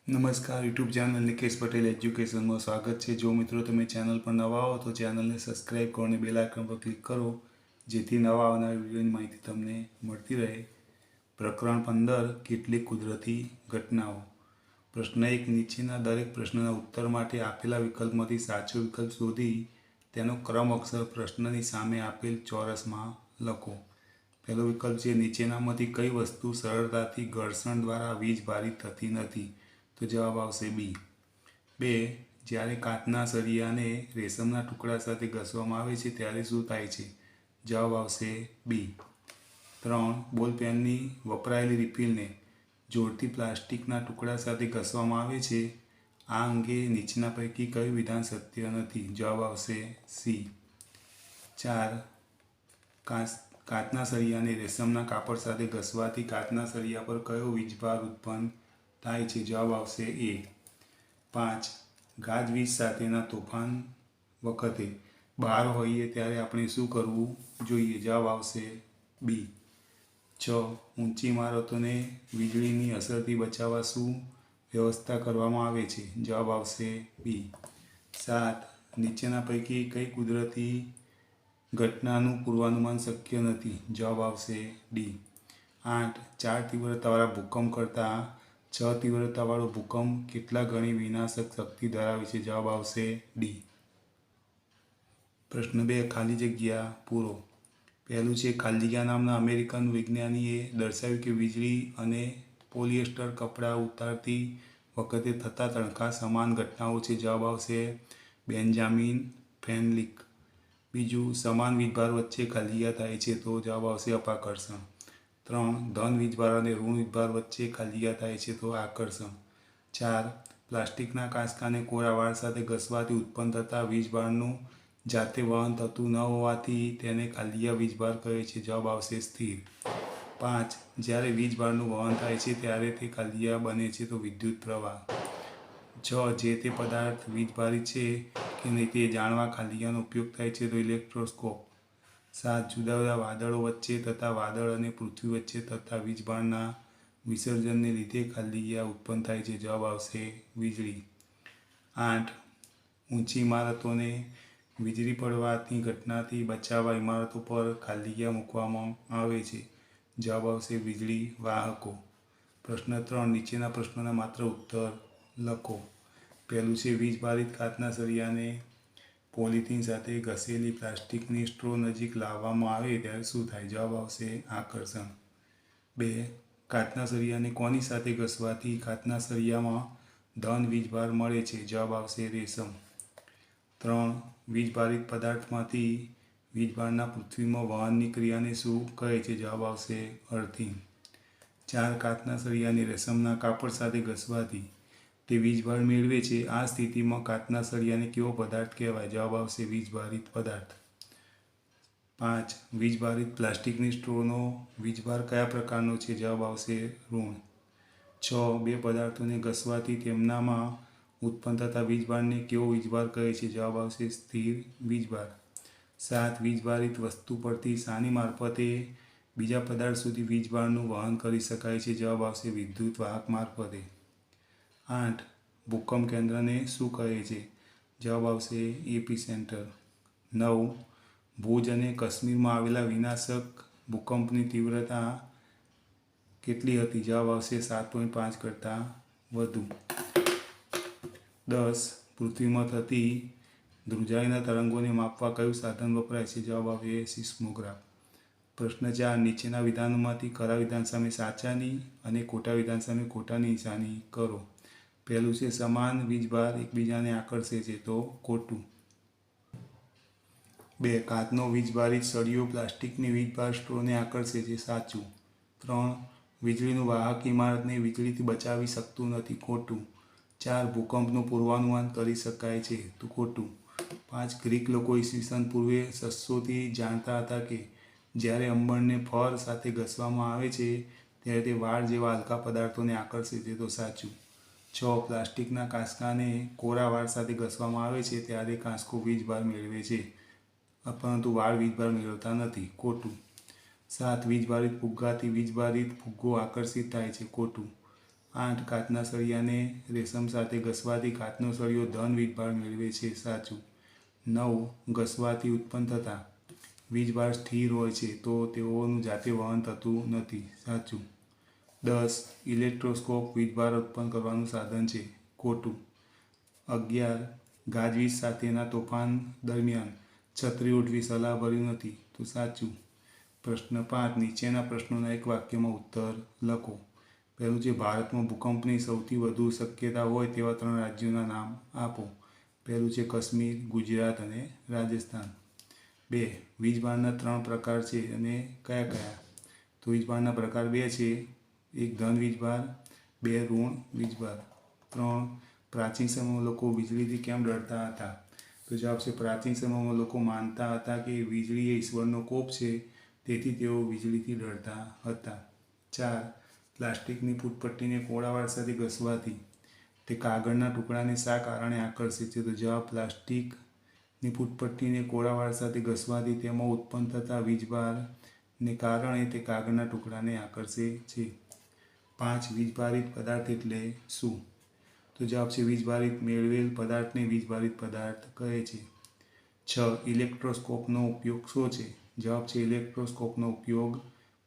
નમસ્કાર YouTube channel Nikesh Patel એજ્યુકેશનમાં સ્વાગત છે। જો મિત્રો તમે ચેનલ પર નવા હો તો ચેનલને સબસ્ક્રાઈબ કરો અને બેલ આઇકન પર ક્લિક કરો જેથી નવા આવનાર વિડીયોની માહિતી તમને મળતી રહે। પ્રકરણ 15 કેટલીક કુદરતી ઘટનાઓ। પ્રશ્ન 1 નીચેના દરેક પ્રશ્નના ઉત્તર માટે આપેલા વિકલ્પમાંથી સાચો વિકલ્પ શોધી તેનો ક્રમ અક્ષર પ્રશ્નની સામે આપેલ ચોરસમાં લખો। પહેલો વિકલ્પ છે નીચેનામાંથી કઈ વસ્તુ સરળતાથી ઘર્ષણ દ્વારા વીજ ભારિત થતી નથી? તો જવાબ આવશે બી। 2 જ્યારે કાચના સળિયાને રેશમના ટુકડા સાથે ઘસવામાં આવે છે ત્યારે શું થાય છે? જવાબ આવશે બી। 3 બોલપેનની વપરાયેલી રિફિલને જોડતી પ્લાસ્ટિકના ટુકડા સાથે ઘસવામાં આવે છે। આ અંગે નીચેના પૈકી કયું વિધાન સત્ય નથી? જવાબ આવશે સી। 4 કાચના સળિયાને રેશમના કાપડ સાથે ઘસવાથી કાચના સળિયા પર કયો વીજભાર ઉત્પન્ન થાય છે? જવાબ આવશે એ। 5 ગાજવીજ સાથેના તોફાન વખતે બહાર હોઈએ ત્યારે આપણે શું કરવું જોઈએ? જવાબ આવશે બી। 6 ઊંચી ઇમારતોને વીજળીની અસરથી બચાવવા શું વ્યવસ્થા કરવામાં આવે છે? જવાબ આવશે બી। 7 નીચેના પૈકી કઈ કુદરતી ઘટનાનું પૂર્વાનુમાન શક્ય નથી? જવાબ આવશે ડી। 8 4 તીવ્રતાવાળા ભૂકંપ કરતાં 6 તીવ્રતાવાળો ભૂકંપ કેટલા ગણી વિનાશક શક્તિ ધરાવે છે? જવાબ આવશે ડી। પ્રશ્ન 2 ખાલી જગ્યા પૂરો। પહેલું છે ખાલી જગ્યા નામના અમેરિકન વિજ્ઞાનીએ દર્શાવ્યું કે વીજળી અને પોલિએસ્ટર કપડાં ઉતારતી વખતે થતા તણખા સમાન ઘટનાઓ છે। જવાબ આવશે બેન્જામિન ફ્રેનલિક। બીજું સમાન વીજભાર વચ્ચે ખાલી જગ્યા થાય છે તો જવાબ આવશે અપાકર્ષણ। 3 ધન વીજભાર અને ઋણ વીજભાર વચ્ચે ખાલી જગ્યા થાય છે તો આકર્ષણ। 4 પ્લાસ્ટિકના કાંસકાને કોરા વાળ સાથે ઘસવાથી ઉત્પન્ન થતા વીજભારનું જાતે વહન થતું ન હોવાથી તેને ખાલી જગ્યા વીજભાર કહે છે। જવાબ આવશે સ્થિર। 5 જ્યારે વીજભારનું વહન થાય છે ત્યારે તે ખાલી જગ્યા બને છે તો વિદ્યુત પ્રવાહ। 6 જે તે પદાર્થ વીજભારિત છે કે નહીં તે જાણવા ખાલી જગ્યાનો ઉપયોગ થાય છે તો ઇલેક્ટ્રોસ્કોપ। 7 જુદા જુદા વાદળો વચ્ચે તથા વાદળ અને પૃથ્વી વચ્ચે થતા વીજભારના વિસર્જનને લીધે ખાલી જગ્યા ઉત્પન્ન થાય છે। જવાબ આવશે વીજળી। 8 ઊંચી ઇમારતોને વીજળી પડવાની ઘટનાથી બચાવવા ઇમારતો પર ખાલી જગ્યા મૂકવામાં આવે છે। જવાબ આવશે વીજળી વાહકો। પ્રશ્ન 3 નીચેના પ્રશ્નોના માત્ર ઉત્તર લખો। પહેલું છે વીજભારિત કાચના સળિયાને પોલિથીન સાથે ઘસેલી પ્લાસ્ટિકની સ્ટ્રો નજીક લાવવામાં આવે ત્યારે શું થાય? જવાબ આવશે આકર્ષણ। 2 કાચના સળિયાને કોની સાથે ઘસવાથી કાચના સળિયામાં ધન વીજભાર મળે છે? જવાબ આવશે રેશમ। 3 વીજભારિત પદાર્થમાંથી વીજભારના પૃથ્વીમાં વહનની ક્રિયાને શું કહે છે? જવાબ આવશે અર્થિંગ। 4 કાચના સળિયાને રેશમના કાપડ સાથે ઘસવાથી તે વીજભાર મેળવે છે। આ સ્થિતિમાં કાચના સળિયાને કેવો પદાર્થ કહેવાય? જવાબ આવશે વીજભારિત પદાર્થ। 5 વીજભારિત પ્લાસ્ટિકની સ્ટ્રોનો વીજભાર કયા પ્રકારનો છે? જવાબ આવશે ઋણ। 6 બે પદાર્થોને ઘસવાથી તેમનામાં ઉત્પન્ન થતા વીજભારને કેવો વીજભાર કહે છે? જવાબ આવશે સ્થિર વીજભાર। 7 વીજભારિત વસ્તુ પરથી શાની મારફતે બીજા પદાર્થ સુધી વીજભારનું વહન કરી શકાય છે? જવાબ આવશે વિદ્યુત વાહક મારફતે। 8 ભૂકંપ કેન્દ્રને શું કહે છે? જવાબ આવશે એપિસેન્ટર। 9 ભુજ અને કાશ્મીરમાં આવેલા વિનાશક ભૂકંપની તીવ્રતા કેટલી હતી? જવાબ આવશે 7.5 કરતાં વધુ। 10 પૃથ્વીમાં થતી ધ્રુજારીના તરંગોને માપવા કયું સાધન વપરાય છે? જવાબ આવશે સિસ્મોગ્રાફ। પ્રશ્ન 4 નીચેના વિધાનોમાંથી ખરા વિધાન સામે સાચાની અને ખોટા વિધાન સામે ખોટાની નિશાની કરો। પહેલું છે સમાન વીજભાર એકબીજાને આકર્ષે છે તો ખોટું। 2 કાચનો વીજભારિત સળિયો પ્લાસ્ટિકની વીજભાર સ્ટ્રોને આકર્ષે છે સાચું। 3 વીજળીનું વાહક ઇમારતને વીજળીથી બચાવી શકતું નથી ખોટું। 4 ભૂકંપનું પૂર્વાનુમાન કરી શકાય છે તો ખોટું। 5 ગ્રીક લોકો ઈસવીસન પૂર્વે 600થી જાણતા હતા કે જ્યારે અંબરને ફર સાથે ઘસવામાં આવે છે ત્યારે તે વાળ જેવા હલકા પદાર્થોને આકર્ષે છે તો સાચું। 6 પ્લાસ્ટિકના કાંસકાને કોરા વાળ સાથે ઘસવામાં આવે છે ત્યારે કાંસકો વીજભાર મેળવે છે પરંતુ વાળ વીજભાર મેળવતા નથી ખોટું। 7 વીજભારિત ફુગ્ગાથી વીજભારિત ફુગ્ગો આકર્ષિત થાય છે ખોટું। 8 કાચના સળિયાને રેશમ સાથે ઘસવાથી કાચનો સળિયો ધન વીજભાર મેળવે છે, સાચું. 9 ઘસવાથી ઉત્પન્ન થતા વીજભાર સ્થિર હોય છે તો તેઓનું જાતે વહન થતું નથી, સાચું. 10 ઇલેક્ટ્રોસ્કોપ વીજભાર ઉત્પન્ન કરવાનું સાધન છે, ખોટું. 11 ગાજવીજ સાથેના તોફાન દરમિયાન છત્રી ઉડવી સલાહભર્યું નથી, તો સાચું. પ્રશ્ન 5 નીચેના પ્રશ્નોના એક વાક્યમાં ઉત્તર લખો. પહેલું છે ભારતમાં ભૂકંપની સૌથી વધુ શક્યતા હોય તેવા 3 રાજ્યોના નામ આપો. પહેલું છે કાશ્મીર, ગુજરાત અને રાજસ્થાન. 2 વીજભારના 3 પ્રકાર છે અને કયા કયા? તો વીજભારના પ્રકાર 2 છે, એક ધન વીજભાર, 2 ઋણ વીજભાર. 3 પ્રાચીન સમયમાં લોકો વીજળીથી કેમ ડરતા હતા? તો જવાબ છે પ્રાચીન સમયમાં લોકો માનતા હતા કે વીજળી એ ઈશ્વરનો કોપ છે, તેથી તેઓ વીજળીથી ડરતા હતા. 4 પ્લાસ્ટિકની ફૂટપટ્ટીને કોળાવાળ સાથે ઘસવાથી તે કાગળના ટુકડાને શા કારણે આકર્ષે છે? તો જવાબ પ્લાસ્ટિકની ફૂટપટ્ટીને કોળાવાળ સાથે ઘસવાથી તેમાં ઉત્પન્ન થતા વીજભારને કારણે તે કાગળના ટુકડાને આકર્ષે છે. 5 વીજભારિત પદાર્થ એટલે શું? તો જવાબ છે વીજભારિત મેળવેલ પદાર્થને વીજભારિત પદાર્થ કહે છે. 6 ઇલેક્ટ્રોસ્કોપનો ઉપયોગ શું છે? જવાબ છે ઇલેક્ટ્રોસ્કોપનો ઉપયોગ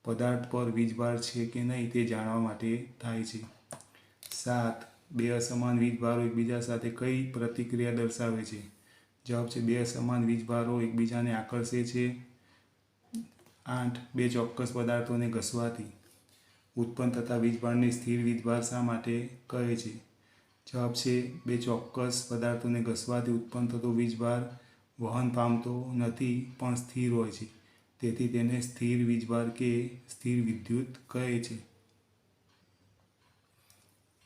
પદાર્થ પર વીજભાર છે કે નહીં તે જાણવા માટે થાય છે. 7 બે અસમાન વીજભારો એકબીજા સાથે કઈ પ્રતિક્રિયા દર્શાવે છે? જવાબ છે બે અસમાન વીજભારો એકબીજાને આકર્ષે છે. 8 બે ચોક્કસ પદાર્થોને ઘસવાથી ઉત્પન્ન થતા વીજભારને સ્થિર વીજભાર શા માટે કહે છે? જવાબ છે બે ચોક્કસ પદાર્થોને ઘસવાથી ઉત્પન્ન થતો વીજભાર વહન પામતો નથી પણ સ્થિર હોય છે, તેથી તેને સ્થિર વીજભાર કે સ્થિર વિદ્યુત કહે છે.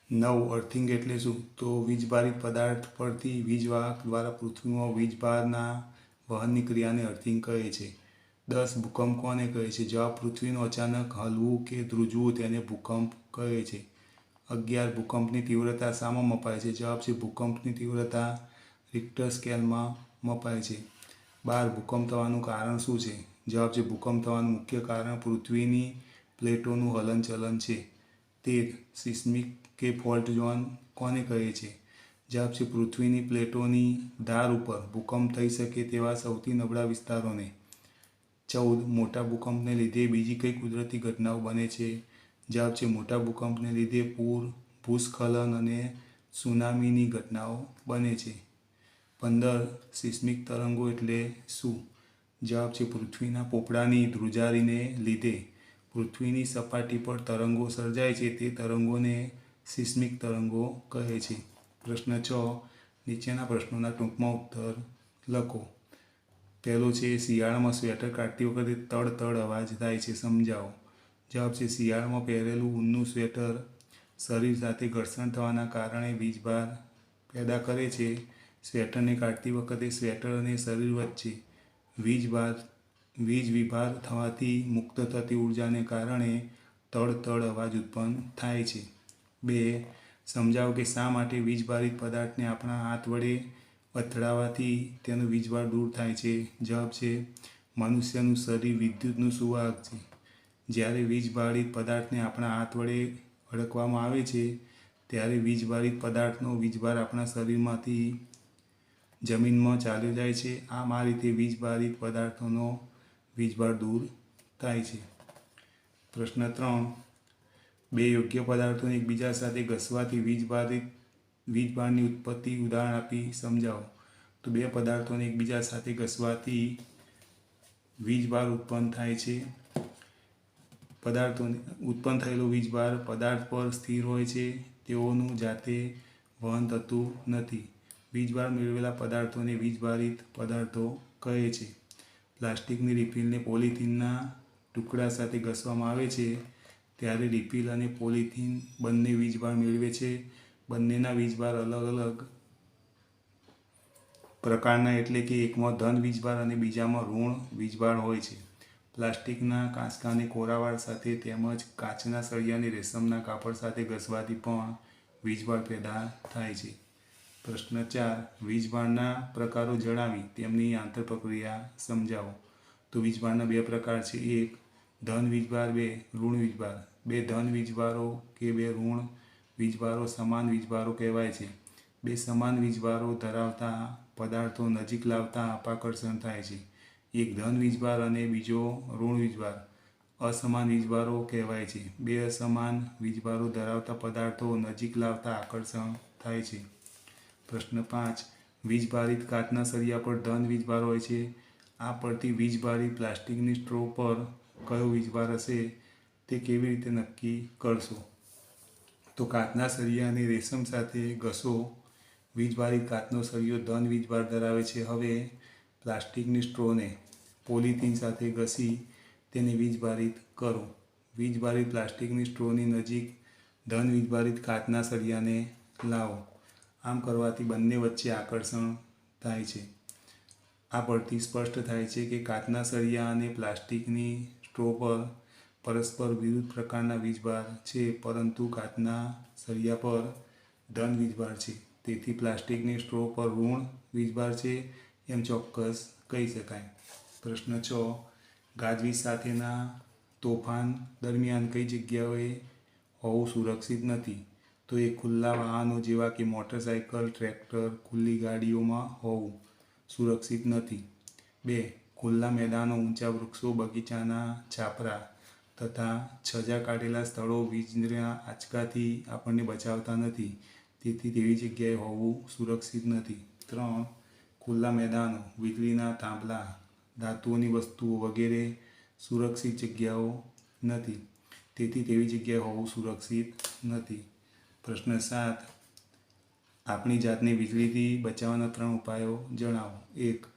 9 અર્થિંગ એટલે શું? તો વીજભારિત પદાર્થ પરથી વીજવાહક દ્વારા પૃથ્વીમાં વીજભારના વહનની ક્રિયાને અર્થિંગ કહે છે. 10 ભૂકંપ કોને કહે છે? જવાબ પૃથ્વીનું અચાનક હલવું કે ધ્રુજવું તેને ભૂકંપ કહે છે. 11 ભૂકંપની તીવ્રતા શામાં મપાય છે? જવાબ છે ભૂકંપની તીવ્રતા રિક્ટર સ્કેલમાં મપાય છે. 12 ભૂકંપ થવાનું કારણ શું છે? જવાબ છે ભૂકંપ થવાનું મુખ્ય કારણ પૃથ્વીની પ્લેટોનું હલનચલન છે. 13 સિસ્મિક કે ફોલ્ટ ઝોન કોને કહે છે? જવાબ છે પૃથ્વીની પ્લેટોની ધાર ઉપર ભૂકંપ થઈ શકે તેવા સૌથી નબળા વિસ્તારોને. 14 મોટા ભૂકંપને લીધે બીજી કઈ કુદરતી ઘટનાઓ બને છે? જવાબ છે મોટા ભૂકંપને લીધે પૂર, ભૂસ્ખલન અને સુનામીની ઘટનાઓ બને છે. 15 સિસ્મિક તરંગો એટલે શું? જવાબ છે પૃથ્વીના પોપડાની ધ્રુજારીને લીધે પૃથ્વીની સપાટી પર તરંગો સર્જાય છે તે તરંગોને સિસ્મિક તરંગો કહે છે. પ્રશ્ન 6 નીચેના પ્રશ્નોના ટૂંકમાં ઉત્તર લખો. પહેલો છે શિયાળામાં સ્વેટર કાઢતી વખતે તડ તડ અવાજ થાય છે, સમજાવો. જવાબ છે શિયાળામાં પહેરેલું ઊનનું સ્વેટર શરીર સાથે ઘર્ષણ થવાના કારણે વીજભાર પેદા કરે છે. સ્વેટરને કાઢતી વખતે સ્વેટર અને શરીર વચ્ચે વીજ વિભાર થવાથી મુક્ત થતી ઉર્જાને કારણે તડ તડ અવાજ ઉત્પન્ન થાય છે. 2 સમજાવો કે શા માટે વીજભારિત પદાર્થને આપણા હાથ વડે અથડાવાથી તેનો વીજભાર દૂર થાય છે? જવાબ છે મનુષ્યનું શરીર વિદ્યુતનું સુવાહક છે. જ્યારે વીજભારિત પદાર્થને આપણા હાથ વડે અડકવામાં આવે છે ત્યારે વીજભારિત પદાર્થનો વીજભાર આપણા શરીરમાંથી જમીનમાં ચાલ્યો જાય છે. આમ આ રીતે વીજભારિત પદાર્થોનો વીજભાર દૂર થાય છે. પ્રશ્ન 3 બે યોગ્ય પદાર્થોને એકબીજા સાથે ઘસવાથી વીજભારની ઉત્પત્તિ ઉદાહરણ આપી સમજાવો. તો બે પદાર્થોને એકબીજા સાથે ઘસવાથી વીજભાર ઉત્પન્ન થાય છે. પદાર્થોને ઉત્પન્ન થયેલો વીજભાર પદાર્થ પર સ્થિર હોય છે, તેઓનું જાતે વહન થતું નથી. વીજભાર મેળવેલા પદાર્થોને વીજભારિત પદાર્થો કહે છે. પ્લાસ્ટિકની રિફિલને પોલિથીનના ટુકડા સાથે ઘસવામાં આવે છે ત્યારે રિફિલ અને પોલિથીન બંને વીજભાર મેળવે છે. બંનેના વીજભાર અલગ અલગ પ્રકારના એટલે કે એકમાં ધન વીજભાર અને બીજામાં ઋણ વીજભાર હોય છે. પ્લાસ્ટિકના કાંસકાને કોરાવાળ સાથે તેમજ કાચના સળિયાને રેશમના કાપડ સાથે ઘસવાથી પણ વીજભાર પેદા થાય છે. પ્રશ્ન 4 વીજભારના પ્રકારો જણાવી તેમની આંતરપ્રક્રિયા સમજાવો. તો વીજભારના 2 પ્રકાર છે, 1 ધન વીજભાર, 2 ઋણ વીજભાર. 2 ધન વીજભારો કે 2 ઋણ વીજભારો સમાન વીજભારો કહેવાય છે. બે સમાન વીજભારો ધરાવતા પદાર્થો નજીક લાવતા અપાકર્ષણ થાય છે. એક ધન વીજભાર અને બીજો ઋણ વીજભાર અસમાન વીજભારો કહેવાય છે. બે અસમાન વીજભારો ધરાવતા પદાર્થો નજીક લાવતા આકર્ષણ થાય છે. પ્રશ્ન 5. વીજભારિત કાચના સળિયા પર ધન વીજભાર હોય છે. આ પરથી વીજભારિત પ્લાસ્ટિકની સ્ટ્રો પર કયો વીજભાર હશે તે કેવી રીતે નક્કી કરશો? તો કાચના સળિયાને રેશમ સાથે ઘસો. વીજભારિત કાચનો સળિયો ધન વીજભાર ધરાવે છે. હવે પ્લાસ્ટિકની સ્ટ્રોને પોલિથીન સાથે ઘસી તેને વીજભારિત કરો. વીજભારિત પ્લાસ્ટિકની સ્ટ્રોની નજીક ધન વીજભારિત કાચના સળિયાને લાવો. આમ કરવાથી બંને વચ્ચે આકર્ષણ થાય છે. આ પરથી સ્પષ્ટ થાય છે કે કાચના સળિયા અને પ્લાસ્ટિકની સ્ટ્રો પર પરસ્પર વિરુદ્ધ પ્રકારના વીજભાર છે, પરંતુ કાચના સળિયા પર ધન વીજભાર છે. તેથી પ્લાસ્ટિકની સ્ટ્રો પર ઋણ વીજભાર છે એમ ચોક્કસ કહી શકાય. પ્રશ્ન 6. ગાજવીજ સાથેના તોફાન દરમિયાન કઈ જગ્યાએ હોવું સુરક્ષિત નથી? તો એ ખુલ્લા વાહનો જેવા કે મોટરસાયકલ, ટ્રેક્ટર, ખુલ્લી ગાડીઓમાં હોવું સુરક્ષિત નથી. 2. ખુલ્લા મેદાનો, ઊંચા વૃક્ષો, બગીચાના છાપરા તથા છજા કાઢેલા સ્થળો વીજળીના આંચકાથી આપણને બચાવતા નથી, તેથી તેવી જગ્યાએ હોવું સુરક્ષિત નથી. 3. ખુલ્લા મેદાનો, વીજળીના થાંભલા, ધાતુઓની વસ્તુઓ વગેરે સુરક્ષિત જગ્યાઓ નથી, તેથી તેવી જગ્યાએ હોવું સુરક્ષિત નથી. પ્રશ્ન 7. આપણી જાતને વીજળીથી બચાવવાના 3 ઉપાયો જણાવો. 1.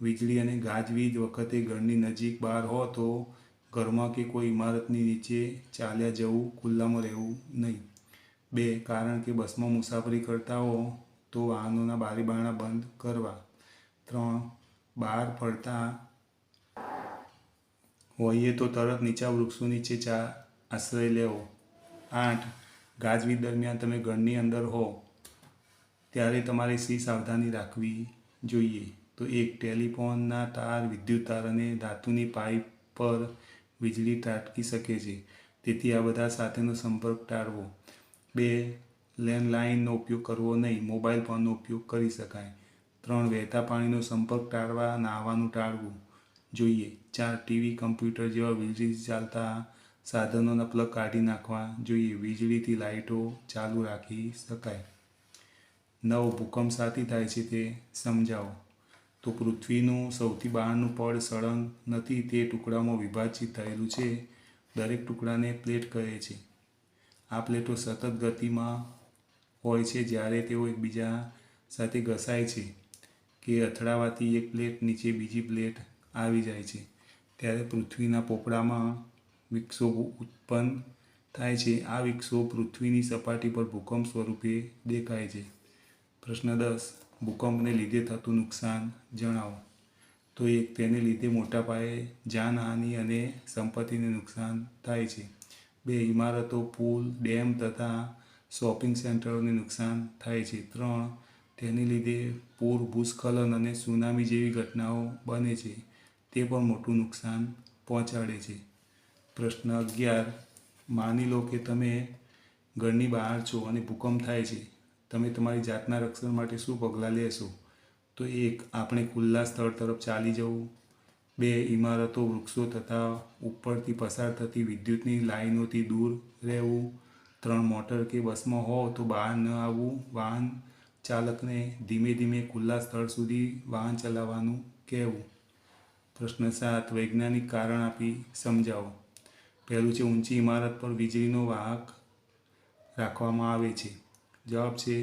વીજળી અને ગાજવીજ વખતે ઘરની નજીક બહાર હો તો ઘરમાં કે કોઈ ઇમારતની નીચે ચાલ્યા જવું, ખુલ્લામાં રહેવું નહીં. 2. કારણ કે બસમાં મુસાફરી કરતા હો તો વાહનોના બારી બારણાં બંધ કરવા. 3. બહાર ફરતા હોઈએ તો તરત નીચા વૃક્ષો નીચે આશ્રય લેવો. 8. ગાજવીજ દરમિયાન તમે ઘરની અંદર હો ત્યારે તમારે શી સાવધાની રાખવી જોઈએ? તો 1. ટેલિફોનના તાર, વિદ્યુત તાર અને ધાતુની પાઇપ પર વીજળી ત્રાટકી શકે છે, તેથી આ બધા સાથેનો સંપર્ક ટાળવો. 2. લેન્ડલાઇનનો ઉપયોગ કરવો નહીં, મોબાઈલ ફોનનો ઉપયોગ કરી શકાય. 3. વહેતા પાણીનો સંપર્ક ટાળવા, નહાવાનું ટાળવું જોઈએ. 4. ટીવી, કમ્પ્યુટર જેવા વીજળીથી ચાલતા સાધનોના પ્લગ કાઢી નાખવા જોઈએ. વીજળીથી લાઇટો ચાલુ રાખી શકાય. 9. ભૂકંપ શાથી થાય છે તે સમજાવો. તો પૃથ્વીનું સૌથી બહારનું પડ સળંગ નથી, તે ટુકડામાં વિભાજિત થયેલું છે. દરેક ટુકડાને પ્લેટ કહે છે. આ પ્લેટો સતત ગતિમાં હોય છે. જ્યારે તેઓ એકબીજા સાથે ઘસાય છે કે અથડાવાથી એક પ્લેટ નીચે બીજી પ્લેટ આવી જાય છે, ત્યારે પૃથ્વીના પોપડામાં વિક્ષોભ ઉત્પન્ન થાય છે. આ વિક્ષોભ પૃથ્વીની સપાટી પર ભૂકંપ સ્વરૂપે દેખાય છે. પ્રશ્ન 10. ભૂકંપને લીધે થતું નુકસાન જણાવો. તો 1. તેને લીધે મોટા પાયે જાનહાનિ અને સંપત્તિને નુકસાન થાય છે. 2. ઇમારતો, પુલ, ડેમ તથા શોપિંગ સેન્ટરોને નુકસાન થાય છે. 3. તેને લીધે પૂર, ભૂસ્ખલન અને સુનામી જેવી ઘટનાઓ બને છે, તે પણ મોટું નુકસાન પહોંચાડે છે. પ્રશ્ન 11. માની લો કે તમે ઘરની બહાર છો અને ભૂકંપ થાય છે. તમે તમારી જાતના રક્ષણ માટે શું પગલાં લેશો? તો 1. આપણે ખુલ્લા સ્થળ તરફ ચાલી જવું. 2. ઇમારતો, વૃક્ષો તથા ઉપરથી પસાર થતી વિદ્યુતની લાઇનોથી દૂર રહેવું. 3. મોટર કે બસમાં હો તો બહાર ન આવવું. વાહન ચાલકને ધીમે ધીમે ખુલ્લા સ્થળ સુધી વાહન ચલાવવાનું કહેવું. પ્રશ્ન 7. વૈજ્ઞાનિક કારણ આપી સમજાવો. પહેલું છે, ઊંચી ઇમારત પર વીજળીનો વાહક રાખવામાં આવે છે. જવાબ છે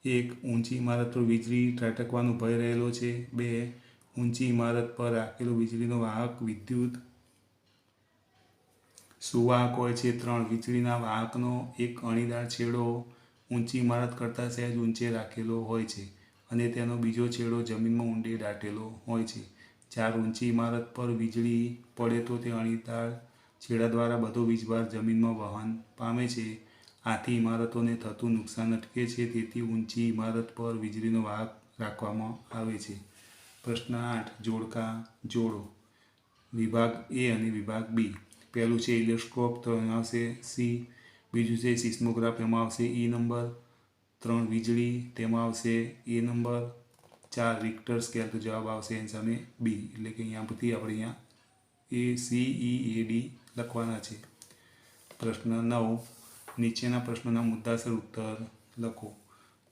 1. ઊંચી ઇમારત પર વીજળી ત્રાટકવાનો ભય રહેલો છે. 2. ઊંચી ઇમારત પર રાખેલો વીજળીનો વાહક વિદ્યુત સુવાહક હોય છે. 3. વીજળીના વાહકનો એક અણીદાર છેડો ઊંચી ઇમારત કરતાં સહેજ ઊંચે રાખેલો હોય છે અને તેનો બીજો છેડો જમીનમાં ઊંડે દાટેલો હોય છે. 4. ઊંચી ઇમારત પર વીજળી પડે તો તે અણીદાર છેડા દ્વારા બધો વીજભાર જમીનમાં વહન પામે છે. આથી ઇમારતોને થતું નુકસાન અટકે છે. તેથી ઊંચી ઇમારત પર વીજળીનો વાહક રાખવામાં આવે છે. પ્રશ્ન 8. જોડકા જોડો. વિભાગ A અને વિભાગ B. પહેલું છે ઇલેક્ટ્રોસ્કોપ, તો આવશે C. બીજું છે સિસ્મોગ્રાફ, એમાં આવશે E નંબર. 3 વીજળી, તેમાં આવશે A નંબર. 4 રિક્ટર સ્કેલ, તો જવાબ આવશે એની સામે B. એટલે કે અહીંયા પરથી આપણે અહીંયા ACEAD લખવાના છે. પ્રશ્ન 9, નીચેના પ્રશ્નોના મુદ્દાસર ઉત્તર લખો.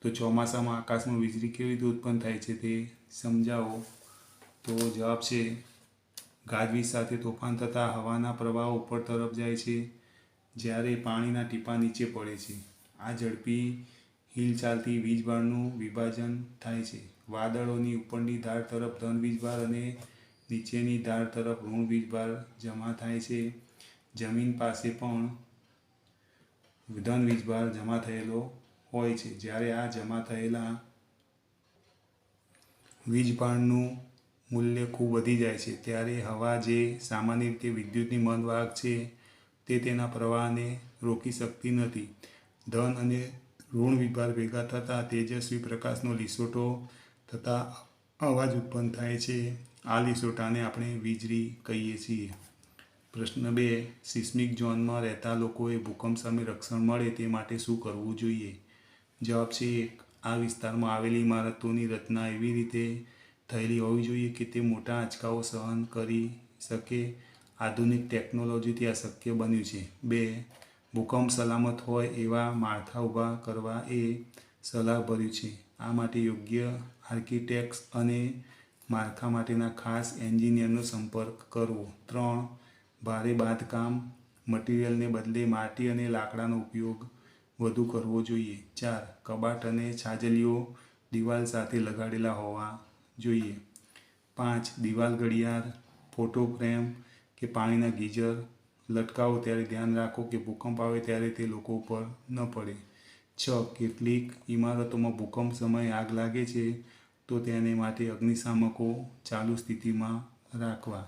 તો ચોમાસામાં આકાશમાં વીજળી કેવી રીતે ઉત્પન્ન થાય છે તે સમજાવો. તો જવાબ છે ગાજવીજ સાથે તોફાન થતાં હવાના પ્રવાહો ઉપર તરફ જાય છે જ્યારે પાણીના ટીપાં નીચે પડે છે. આ ઝડપી હિલચાલથી વીજભારનું વિભાજન થાય છે. વાદળોની ઉપરની ધાર તરફ ધન વીજભાર અને નીચેની ધાર તરફ ઋણ વીજભાર જમા થાય છે. જમીન પાસે પણ ધન વીજભાર જમા થયેલો હોય છે. જ્યારે આ જમા થયેલા વીજભારનું મૂલ્ય ખૂબ વધી જાય છે ત્યારે હવા, જે સામાન્ય રીતે વિદ્યુતની મંદ વાહક છે, તે તેના પ્રવાહને રોકી શકતી નથી. ધન અને ઋણ વીજભાર ભેગા થતાં તેજસ્વી પ્રકાશનો લીસોટો થતાં અવાજ ઉત્પન્ન થાય છે. આ લીસોટાને આપણે વીજળી કહીએ છીએ. પ્રશ્ન 2, સિસ્મિક ઝોનમાં રહેતા લોકોએ ભૂકંપ સામે રક્ષણ મળે તે માટે શું કરવું જોઈએ? જવાબ છે 1, આ વિસ્તારમાં આવેલી ઇમારતોની રચના એવી રીતે થયેલી હોવી જોઈએ કે તે મોટા આંચકાઓ સહન કરી શકે. આધુનિક ટેકનોલોજીથી આ શક્ય બન્યું છે. 2, ભૂકંપ સલામત હોય એવા માળખા ઊભા કરવા એ સલાહભર્યું છે. આ માટે યોગ્ય આર્કિટેક્ટ્સ અને માળખા માટેના ખાસ એન્જિનિયરનો સંપર્ક કરવો. 3, ભારે બાંધકામ મટીરિયલને બદલે માટી અને લાકડાનો ઉપયોગ વધુ કરવો જોઈએ. 4, કબાટ અને છાજલીઓ દિવાલ સાથે લગાડેલા હોવા જોઈએ. 5, દિવાલ ઘડિયાળ, ફોટો ફ્રેમ કે પાણીના ગીઝર લટકાવો ત્યારે ધ્યાન રાખો કે ભૂકંપ આવે ત્યારે તે લોકો ઉપર ન પડે. 6, કેટલીક ઇમારતોમાં ભૂકંપ સમયે આગ લાગે છે તો તેને માટે અગ્નિશામકો ચાલુ સ્થિતિમાં રાખવા.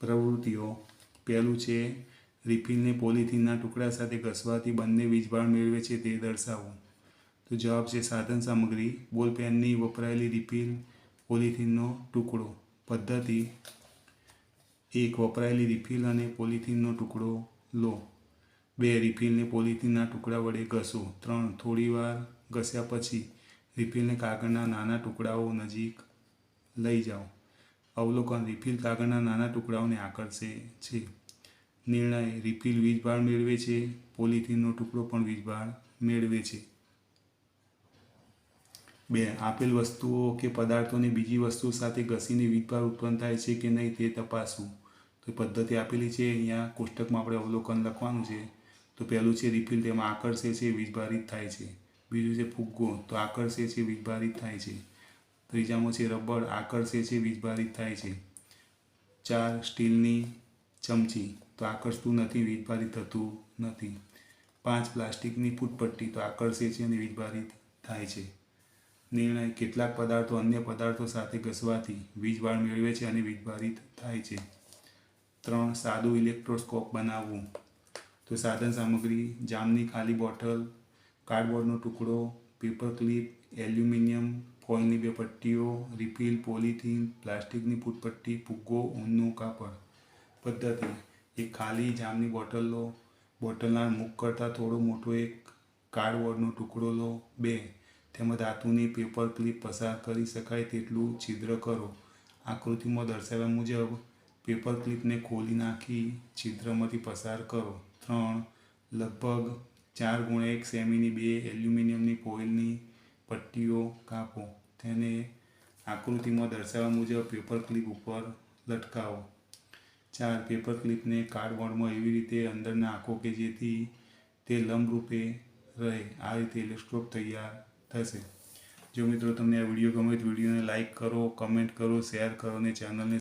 પ્રવૃત્તિઓ. પહેલું છે રિફિલને પોલિથીનના ટુકડા સાથે ઘસવાથી બંને વીજભાર મેળવે છે તે દર્શાવો. તો જવાબ છે સાધન સામગ્રી, બોલપેનની વપરાયેલી રિફિલ, પોલિથીનનો ટુકડો. પદ્ધતિ. 1, વપરાયેલી રિફિલ અને પોલિથીનનો ટુકડો લો. 2, રિફિલને પોલિથીનના ટુકડા વડે ઘસો. 3, થોડીવાર ઘસ્યા પછી રિફિલને કાગળના નાના ટુકડાઓ નજીક લઈ જાઓ. અવલોકન. રિફિલ કાગળના નાના ટુકડાઓને આકર્ષે છે. નિર્ણય. રિફિલ વીજભાર મેળવે છે, પોલિથીનનો ટુકડો પણ વીજભાર મેળવે છે. 2, આપેલ વસ્તુઓ કે પદાર્થોને બીજી વસ્તુઓ સાથે ઘસીને વીજભાર ઉત્પન્ન થાય છે કે નહીં તે તપાસવું. તો પદ્ધતિ આપેલી છે, અહીંયા કોષ્ટકમાં આપણે અવલોકન લખવાનું છે. તો પહેલું છે રિફિલ, તેમાં આકર્ષે છે, વીજભારિત થાય છે. બીજું છે ફુગ્ગો, તો આકર્ષે છે, વીજભારિત થાય છે. ત્રીજામાં છે રબર, આકર્ષે છે, વીજભારિત થાય છે. 4, સ્ટીલની ચમચી, તો આકર્ષતું નથી, વીજભારિત થતું નથી. 5, પ્લાસ્ટિકની ફૂટપટ્ટી, તો આકર્ષે છે અને વીજભારિત થાય છે. નિર્ણય. કેટલાક પદાર્થો અન્ય પદાર્થો સાથે ઘસવાથી વીજભાર મેળવે છે અને વીજભારિત થાય છે. 3, સાદું ઇલેક્ટ્રોસ્કોપ બનાવવું. તો સાધન સામગ્રી, જામની ખાલી બોટલ, કાર્ડબોર્ડનો ટુકડો, પેપર ક્લિપ, એલ્યુમિનિયમ ફોઇલની 2 પટ્ટીઓ, રિફિલ, પોલિથીન, પ્લાસ્ટિકની ફૂટપટ્ટી, ફુગ્ગો, ઊનનું કાપડ. પદ્ધતિ. 1, ખાલી જામની બોટલ લો. બોટલના મુખ કરતાં થોડો મોટો એક કાર્ડબોર્ડનો ટુકડો લો. 2, તેમાં ધાતુની પેપર ક્લિપ પસાર કરી શકાય તેટલું છિદ્ર કરો. આકૃતિમાં દર્શાવ્યા મુજબ પેપર ક્લિપને ખોલી નાખી છિદ્રમાંથી પસાર કરો. 3, લગભગ 4x1 સેમીની 2 એલ્યુમિનિયમની ફોઇલની પટ્ટીઓ કાપો. તેને આકૃતિમાં દર્શાવ્યા મુજબ પેપર ક્લિપ ઉપર લટકાવો. 4, પેપર ક્લિપને કાર્ડબોર્ડમાં એવી રીતે અંદર નાખો કે જેથી તે લંબરૂપે રહે. આ રીતે ઇલેક્ટ્રોસ્કોપ તૈયાર થશે. જો મિત્રો તમને આ વિડીયો ગમે તો વિડીયોને લાઇક કરો, કમેન્ટ કરો, શેર કરો અને ચેનલને